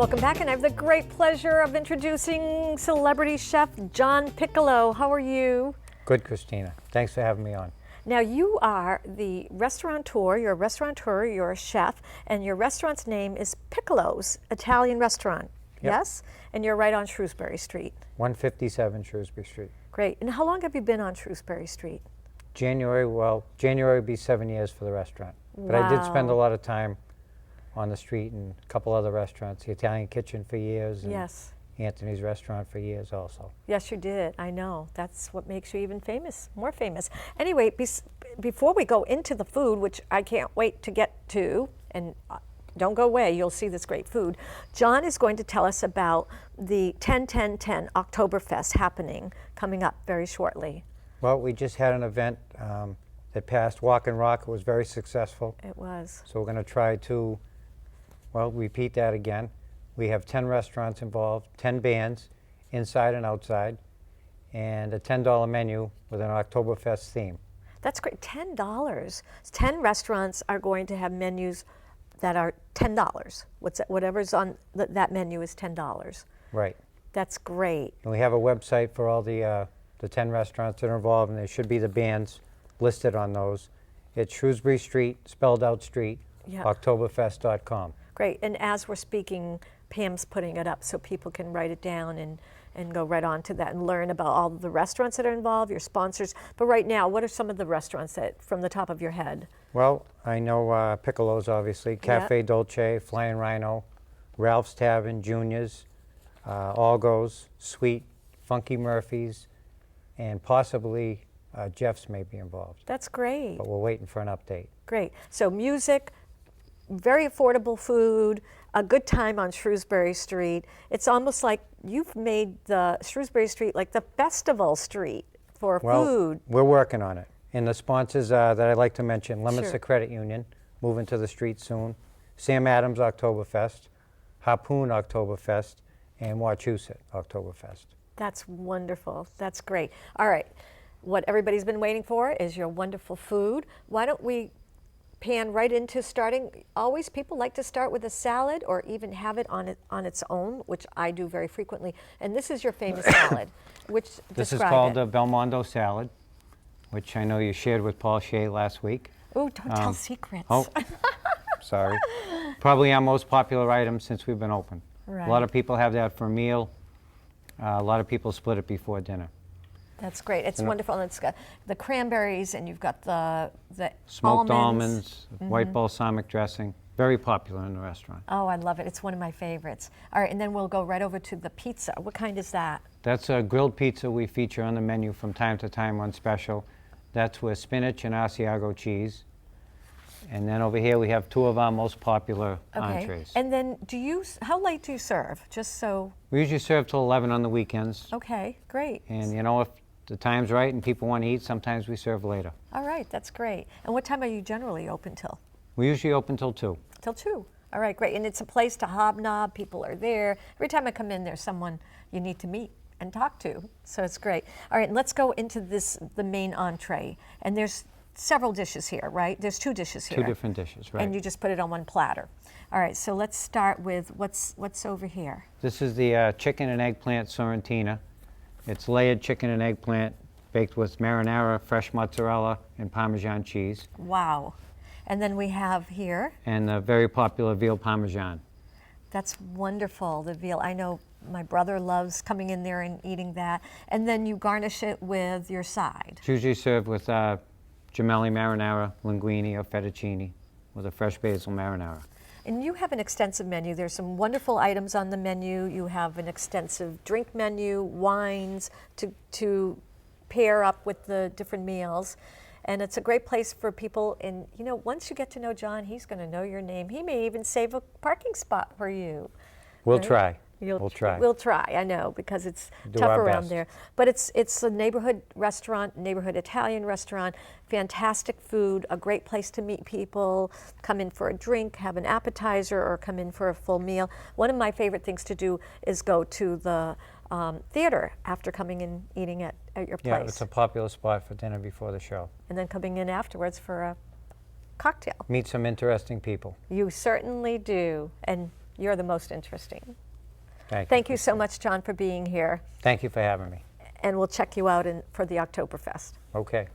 Welcome back, and I have the great pleasure of introducing celebrity chef John Piccolo. How are you? Good, Christina. Thanks for having me on. Now, you are the restaurateur, you're a chef, and your restaurant's name is Piccolo's Italian Restaurant, Yep. yes? And you're right on Shrewsbury Street. 157 Shrewsbury Street. Great. And how long have you been on Shrewsbury Street? January will be 7 years for the restaurant. But I did spend a Wow. lot of time on the street and a couple other restaurants, the Italian Kitchen for years, and Yes. Anthony's Restaurant for years also. Yes, you did. I know. That's what makes you even famous, more famous. Anyway, before we go into the food, which I can't wait to get to, and don't go away, you'll see this great food, John is going to tell us about the 10-10-10 Oktoberfest happening, coming up very shortly. Well, we just had an event that passed Walk and Rock. It was very successful. It was. So we're going to try to, repeat that again. We have 10 restaurants involved, 10 bands, inside and outside, and a $10 menu with an Oktoberfest theme. That's great. $10. 10 restaurants are going to have menus that are $10. Whatever's on that menu is $10. Right. That's great. And we have a website for all the 10 restaurants that are involved, and there should be the bands listed on those. It's Shrewsbury Street, spelled out street, Yeah. Oktoberfest.com. Great. And as we're speaking, Pam's putting it up so people can write it down and go right on to that and learn about all the restaurants that are involved, your sponsors. But right now, what are some of the restaurants that, from the top of your head? Well, I know Piccolo's, obviously, Cafe Dolce, Flying Rhino, Ralph's Tavern, Junior's, All Goes, Sweet, Funky Murphy's, and possibly Jeff's may be involved. That's great. But we're waiting for an update. Great. So music, very affordable food, a good time on Shrewsbury Street. It's almost like you've made the Shrewsbury Street like the festival street for food. We're working on it. And the sponsors that I'd like to mention, Lemonster Sure. Credit Union, moving to the street soon, Sam Adams Oktoberfest, Harpoon Oktoberfest, and Wachusett Oktoberfest. That's wonderful. That's great. All right. What everybody's been waiting for is your wonderful food. Why don't we pan right into starting? Always people like to start with a salad or even have it on its own, which I do very frequently. And this is your famous salad, which This is describe called it. the Belmondo salad, which I know you shared with Paul Shea last week. Oh, don't tell secrets. Oh, sorry. Probably our most popular item since we've been open. Right. A lot of people have that for a meal. A lot of people split it before dinner. That's great. It's wonderful. And it's got the cranberries, and you've got the Smoked almonds. white balsamic dressing. Very popular in the restaurant. Oh, I love it. It's one of my favorites. All right, and then we'll go right over to the pizza. What kind is that? That's a grilled pizza we feature on the menu from time to time on special. That's with spinach and Asiago cheese. And then over here we have two of our most popular entrees. And then how late do you serve? Just so, We usually serve till 11 on the weekends. okay, great. And you know, if the time's right and people want to eat, sometimes we serve later. All right, that's great. And what time are you generally open till? We usually open till 2. Till 2. All right, great. And it's a place to hobnob. People are there. Every time I come in, there's someone you need to meet and talk to. So it's great. All right, let's go into the main entree. And there's several dishes here, right? There's 2 dishes here. 2 different dishes, right? And you just put it on one platter. All right, so let's start with what's over here. This is the chicken and eggplant sorrentina. It's layered chicken and eggplant baked with marinara, fresh mozzarella, and Parmesan cheese. Wow. And then we have here, And the very popular veal Parmesan. that's wonderful, the veal. I know my brother loves coming in there and eating that. And then you garnish it with your side. It's usually served with gemelli marinara, linguine, or fettuccine with a fresh basil marinara. And you have an extensive menu. There's some wonderful items on the menu. You have an extensive drink menu, wines to pair up with the different meals. And it's a great place for people. And, you know, once you get to know John, he's going to know your name. He may even save a parking spot for you. We'll Right? try. We'll try. We'll try, I know, because it's Do tough our around best. there. But it's a neighborhood restaurant, neighborhood Italian restaurant, fantastic food, a great place to meet people, come in for a drink, have an appetizer, or come in for a full meal. One of my favorite things to do is go to the theater after coming in eating at your place. Yeah, it's a popular spot for dinner before the show. And then coming in afterwards for a cocktail. Meet some interesting people. You certainly do. And You're the most interesting. Thank You so much, John, for being here. Thank you for having me. And we'll check you out for the Oktoberfest. Okay.